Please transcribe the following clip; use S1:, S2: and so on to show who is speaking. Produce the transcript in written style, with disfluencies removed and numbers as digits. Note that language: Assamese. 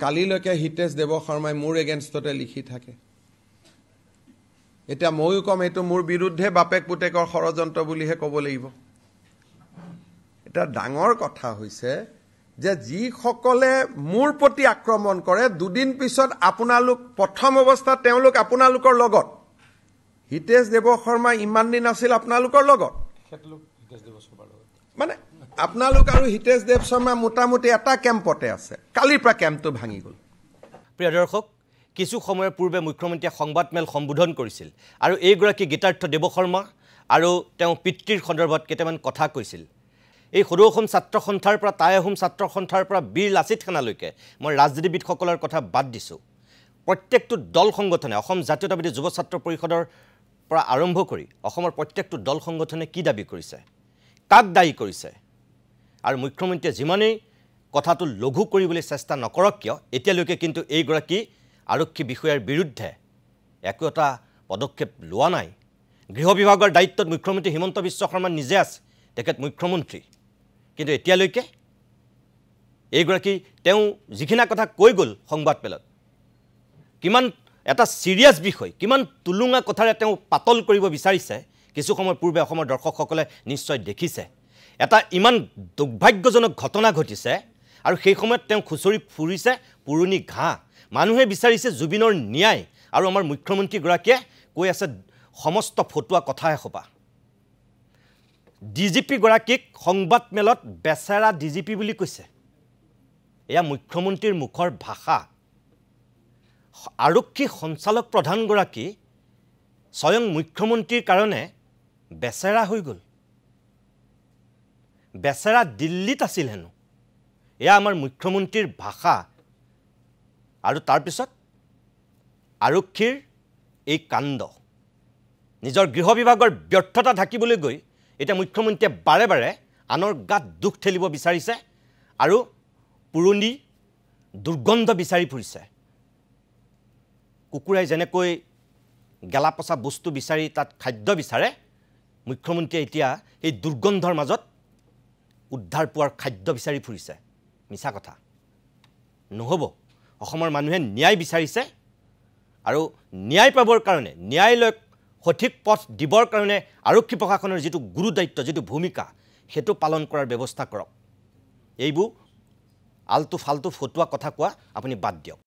S1: কালিলৈকে হিতেশ দেৱ শৰ্মাই মোৰ এগেইনষ্টতে লিখি থাকে এতিয়া ময়ো কম এইটো মোৰ বিৰুদ্ধে বাপেক পুতেকৰ ষড়যন্ত্ৰ বুলিহে ক'ব লাগিব এটা ডাঙৰ কথা হৈছে যে যিসকলে মোৰ প্ৰতি আক্ৰমণ কৰে দুদিন পিছত আপোনালোক প্ৰথম অৱস্থাত তেওঁলোক আপোনালোকৰ লগত হিতেশ দেৱ শৰ্মা ইমান দিন আছিল আপোনালোকৰ লগত মানে আপোনালোক আৰু হিতেশ দেৱ শৰ্মা মোটামুটি এটা কেম্পতে আছে কালিৰ পৰা কেম্পটো ভাঙি গ'ল
S2: প্ৰিয় দৰ্শক কিছু সময়ৰ পূৰ্বে মুখ্যমন্ত্ৰীয়ে সংবাদমেল সম্বোধন কৰিছিল আৰু এইগৰাকী গীতাৰ্থ দেৱ শৰ্মা আৰু তেওঁ পিতৃৰ সন্দৰ্ভত কেইটামান কথা কৈছিল এই সৰু অসম ছাত্ৰ সন্থাৰ পৰা টাই আহোম ছাত্ৰ সন্থাৰ পৰা বীৰ লাচিত খানালৈকে মই ৰাজনীতিবিদসকলৰ কথা বাদ দিছোঁ প্ৰত্যেকটো দল সংগঠনে অসম জাতীয়তাবাদী যুৱ ছাত্ৰ পৰিষদৰ পৰা আৰম্ভ কৰি অসমৰ প্ৰত্যেকটো দল সংগঠনে কি দাবী কৰিছে কাক দায়ী কৰিছে আৰু মুখ্যমন্ত্ৰীয়ে যিমানেই কথাটো লঘু কৰিবলৈ চেষ্টা নকৰক কিয় এতিয়ালৈকে কিন্তু এইগৰাকী আৰক্ষী বিষয়াৰ বিৰুদ্ধে একো এটা পদক্ষেপ লোৱা নাই গৃহ বিভাগৰ দায়িত্বত মুখ্যমন্ত্ৰী হিমন্ত বিশ্ব শৰ্মা নিজে আছে তেখেত মুখ্যমন্ত্ৰী কিন্তু এতিয়ালৈকে এইগৰাকী তেওঁ যিখিনি কথা কৈ গ'ল সংবাদমেলত কিমান এটা সিৰিয়াছ বিষয় কিমান তুলুঙা কথাৰে তেওঁ পাতল কৰিব বিচাৰিছে কিছু সময় পূৰ্বে অসমৰ দৰ্শকসকলে নিশ্চয় দেখিছে এটা ইমান দুৰ্ভাগ্যজনক ঘটনা ঘটিছে আৰু সেই সময়ত তেওঁ খুচৰি ফুৰিছে পুৰণি ঘাঁ মানুহে বিচাৰিছে জুবিনৰ ন্যায় আৰু আমাৰ মুখ্যমন্ত্ৰীগৰাকীয়ে কৈ আছে সমস্ত ফটুৱা কথাহে খোপা ডিজিপি গৰাকীক সংবাদমেলত বেচেৰা ডিজিপি বুলি কৈছে এয়া মুখ্যমন্ত্ৰীৰ মুখৰ ভাষা আৰক্ষী সঞ্চালক প্ৰধানগৰাকী স্বয়ং মুখ্যমন্ত্ৰীৰ কাৰণে বেচেৰা হৈ গ'ল বেচেৰা দিল্লীত আছিল হেনো এয়া আমাৰ মুখ্যমন্ত্ৰীৰ ভাষা আৰু তাৰপিছত আৰক্ষীৰ এই কাণ্ড নিজৰ গৃহ বিভাগৰ ব্যৰ্থতা ঢাকিবলৈ গৈ এতিয়া মুখ্যমন্ত্ৰীয়ে বাৰে বাৰে আনৰ গাত দুখ ঠেলিব বিচাৰিছে আৰু পুৰণি দুৰ্গন্ধ বিচাৰি ফুৰিছে কুকুৰাই যেনেকৈ গেলা পচা বস্তু বিচাৰি তাত খাদ্য বিচাৰে মুখ্যমন্ত্ৰীয়ে এতিয়া এই দুৰ্গন্ধৰ মাজত উদ্ধাৰ পোৱাৰ খাদ্য বিচাৰি ফুৰিছে মিছা কথা নহ'ব অসমৰ মানুহে ন্যায় বিচাৰিছে আৰু ন্যায় পাবৰ কাৰণে ন্যায়ালয়ক সঠিক পথ দিবৰ কাৰণে আৰক্ষী প্ৰশাসনৰ যিটো গুৰু দায়িত্ব যিটো ভূমিকা সেইটো পালন কৰাৰ ব্যৱস্থা কৰক এইবোৰ আলতু ফালতু ফটুৱা কথা কোৱা আপুনি বাদ দিয়ক